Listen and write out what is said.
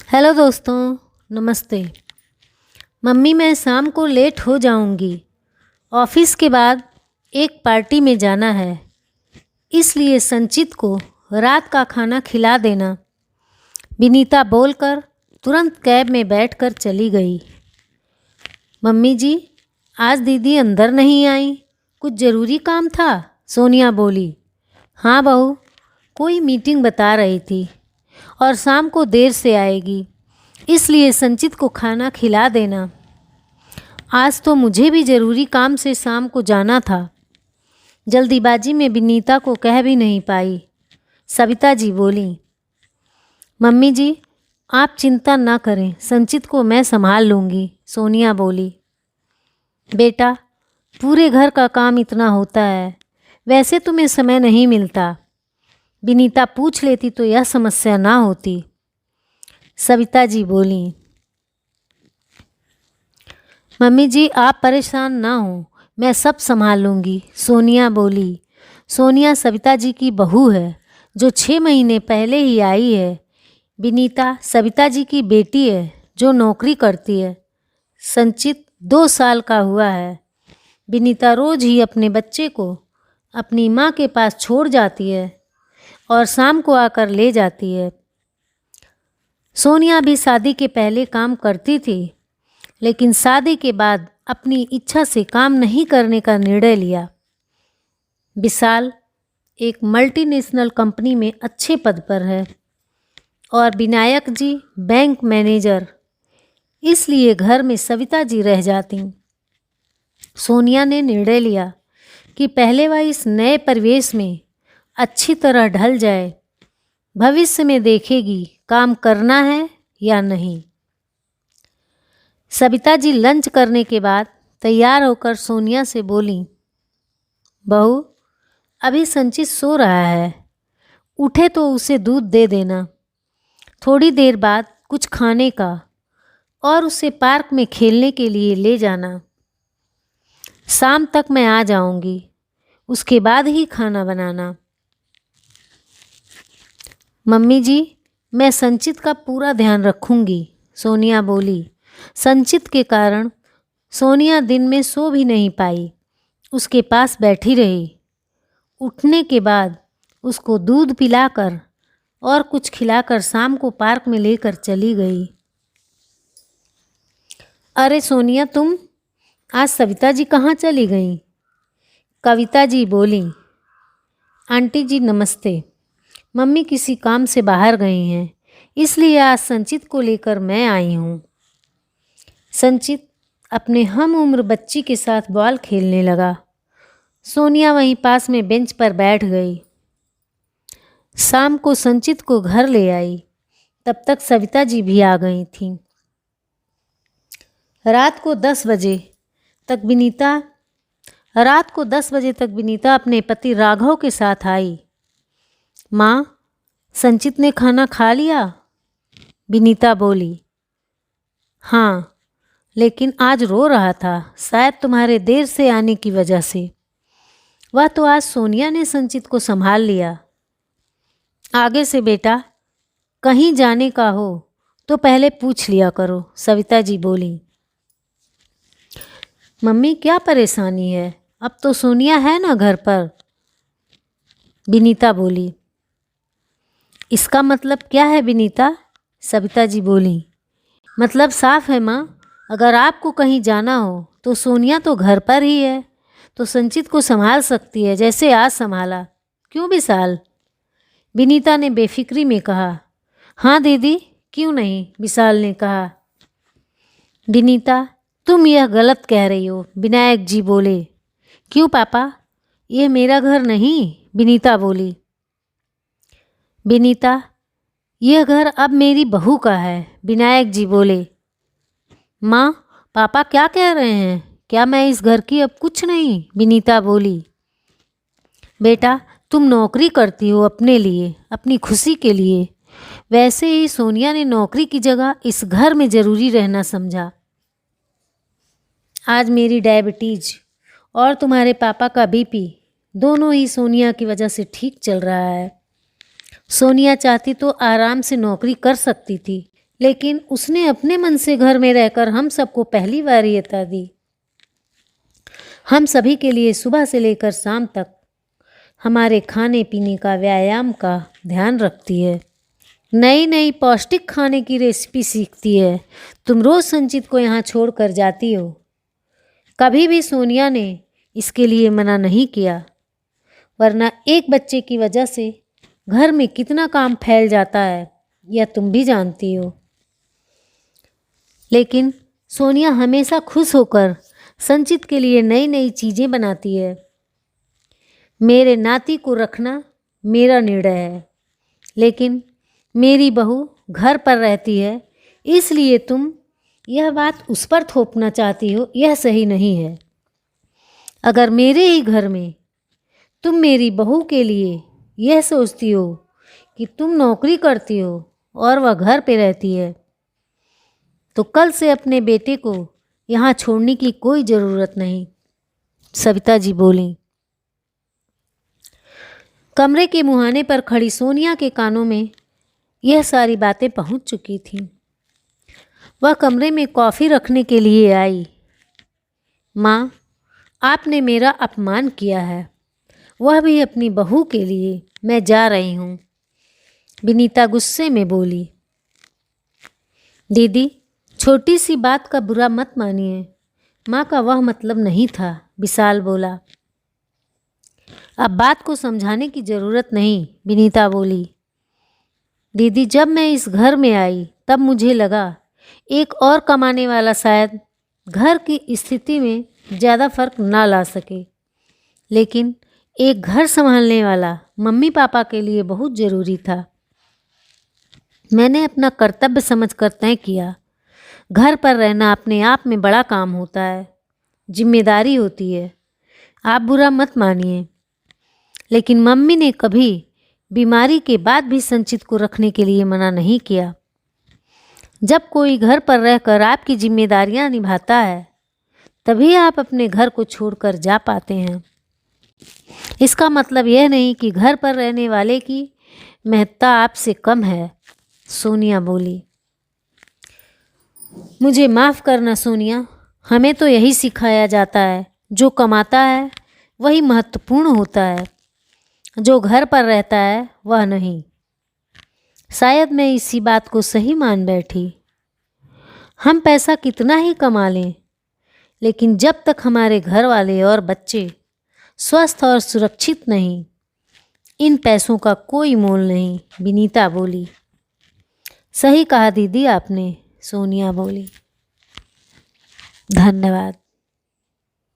Hello दोस्तों, नमस्ते। Mummy, मैं शाम को लेट हो जाऊंगी। ऑफिस के बाद एक पार्टी में जाना है, इसलिए संचित को रात का खाना खिला देना। विनीता बोलकर तुरंत कैब में बैठकर चली गई। मम्मी जी, आज दीदी अंदर नहीं आई, कुछ ज़रूरी काम था? सोनिया बोली। हाँ बहू, कोई मीटिंग बता रही थी और शाम को देर से आएगी, इसलिए संचित को खाना खिला देना। आज तो मुझे भी ज़रूरी काम से शाम को जाना था। जल्दीबाजी में विनीता को कह भी नहीं पाई। सविता जी बोली। मम्मी जी, आप चिंता ना करें, संचित को मैं संभाल लूँगी, सोनिया बोली। बेटा, पूरे घर का काम इतना होता है, वैसे तुम्हें समय नहीं मिलता। विनीता पूछ लेती तो यह समस्या ना होती, सविता जी बोली। मम्मी जी, आप परेशान ना हो, मैं सब संभाल लूँगी, सोनिया बोली। सोनिया सविता जी की बहू है, जो 6 महीने पहले ही आई है। विनीता सविता जी की बेटी है, जो नौकरी करती है। संचित 2 साल का हुआ है। विनीता रोज़ ही अपने बच्चे को अपनी माँ के पास छोड़ जाती है और शाम को आकर ले जाती है। सोनिया भी शादी के पहले काम करती थी, लेकिन शादी के बाद अपनी इच्छा से काम नहीं करने का निर्णय लिया। विशाल एक मल्टीनेशनल कंपनी में अच्छे पद पर है और विनायक जी बैंक मैनेजर, इसलिए घर में सविता जी रह जाती। सोनिया ने निर्णय लिया कि पहले वह इस नए परिवेश में अच्छी तरह ढल जाए, भविष्य में देखेगी काम करना है या नहीं। सविता जी लंच करने के बाद तैयार होकर सोनिया से बोली। बहू, अभी संचित सो रहा है, उठे तो उसे दूध दे देना। थोड़ी देर बाद कुछ खाने का और उसे पार्क में खेलने के लिए ले जाना। शाम तक मैं आ जाऊंगी, उसके बाद ही खाना बनाना। मम्मी जी, मैं संचित का पूरा ध्यान रखूंगी, सोनिया बोली। संचित के कारण सोनिया दिन में सो भी नहीं पाई, उसके पास बैठी रही। उठने के बाद उसको दूध पिलाकर और कुछ खिलाकर शाम को पार्क में लेकर चली गई। अरे सोनिया, तुम आज सविता जी कहाँ चली गईं? कविता जी बोली। आंटी जी नमस्ते, मम्मी किसी काम से बाहर गई हैं, इसलिए आज संचित को लेकर मैं आई हूँ। संचित अपने हम उम्र बच्ची के साथ बॉल खेलने लगा। सोनिया वहीं पास में बेंच पर बैठ गई। शाम को संचित को घर ले आई, तब तक सविता जी भी आ गई थीं। रात को 10 बजे तक विनीता अपने पति राघव के साथ आई। माँ, संचित ने खाना खा लिया? विनीता बोली। हाँ, लेकिन आज रो रहा था, शायद तुम्हारे देर से आने की वजह से। वह तो आज सोनिया ने संचित को संभाल लिया। आगे से बेटा, कहीं जाने का हो तो पहले पूछ लिया करो, सविता जी बोली। मम्मी, क्या परेशानी है? अब तो सोनिया है ना घर पर, विनीता बोली। इसका मतलब क्या है विनीता? सविता जी बोली। मतलब साफ है माँ, अगर आपको कहीं जाना हो तो सोनिया तो घर पर ही है, तो संचित को संभाल सकती है, जैसे आज संभाला। क्यों विशाल? विनीता ने बेफिक्री में कहा। हाँ दीदी, क्यों नहीं, विशाल ने कहा। विनीता, तुम यह गलत कह रही हो, विनायक जी बोले। क्यों पापा, यह मेरा घर नहीं, विनीता बोली। विनीता, यह घर अब मेरी बहू का है, विनायक जी बोले। माँ, पापा क्या कह रहे हैं? क्या मैं इस घर की अब कुछ नहीं? विनीता बोली। बेटा, तुम नौकरी करती हो अपने लिए, अपनी खुशी के लिए, वैसे ही सोनिया ने नौकरी की जगह इस घर में ज़रूरी रहना समझा। आज मेरी डायबिटीज और तुम्हारे पापा का बीपी दोनों ही सोनिया की वजह से ठीक चल रहा है। सोनिया चाहती तो आराम से नौकरी कर सकती थी, लेकिन उसने अपने मन से घर में रहकर हम सबको पहली वरीयता दी। हम सभी के लिए सुबह से लेकर शाम तक हमारे खाने पीने का, व्यायाम का ध्यान रखती है। नई नई पौष्टिक खाने की रेसिपी सीखती है। तुम रोज़ संचित को यहाँ छोड़ कर जाती हो। कभी भी सोनिया ने इसके लिए मना नहीं किया, वरना एक बच्चे की वजह से घर में कितना काम फैल जाता है यह तुम भी जानती हो। लेकिन सोनिया हमेशा खुश होकर संचित के लिए नई नई चीज़ें बनाती है। मेरे नाती को रखना मेरा निर्णय है, लेकिन मेरी बहू घर पर रहती है, इसलिए तुम यह बात उस पर थोपना चाहती हो, यह सही नहीं है। अगर मेरे ही घर में तुम मेरी बहू के लिए यह सोचती हो कि तुम नौकरी करती हो और वह घर पे रहती है, तो कल से अपने बेटे को यहाँ छोड़ने की कोई ज़रूरत नहीं, सविता जी बोली। कमरे के मुहाने पर खड़ी सोनिया के कानों में यह सारी बातें पहुँच चुकी थीं। वह कमरे में कॉफ़ी रखने के लिए आई। माँ, आपने मेरा अपमान किया है, वह भी अपनी बहू के लिए। मैं जा रही हूँ, विनीता गुस्से में बोली। दीदी, छोटी सी बात का बुरा मत मानिए, माँ का वह मतलब नहीं था, विशाल बोला। अब बात को समझाने की ज़रूरत नहीं, विनीता बोली। दीदी, जब मैं इस घर में आई तब मुझे लगा एक और कमाने वाला शायद घर की स्थिति में ज़्यादा फर्क ना ला सके, लेकिन एक घर संभालने वाला मम्मी पापा के लिए बहुत ज़रूरी था। मैंने अपना कर्तव्य समझकर तय किया। घर पर रहना अपने आप में बड़ा काम होता है, जिम्मेदारी होती है। आप बुरा मत मानिए, लेकिन मम्मी ने कभी बीमारी के बाद भी संचित को रखने के लिए मना नहीं किया। जब कोई घर पर रहकर आपकी जिम्मेदारियां निभाता है, तभी आप अपने घर को छोड़कर जा पाते हैं। इसका मतलब यह नहीं कि घर पर रहने वाले की महत्ता आपसे कम है, सोनिया बोली। मुझे माफ़ करना सोनिया, हमें तो यही सिखाया जाता है, जो कमाता है वही महत्वपूर्ण होता है, जो घर पर रहता है वह नहीं। शायद मैं इसी बात को सही मान बैठी। हम पैसा कितना ही कमा लें, लेकिन जब तक हमारे घर वाले और बच्चे स्वस्थ और सुरक्षित नहीं, इन पैसों का कोई मोल नहीं, विनीता बोली। सही कहा दीदी आपने, सोनिया बोली। धन्यवाद।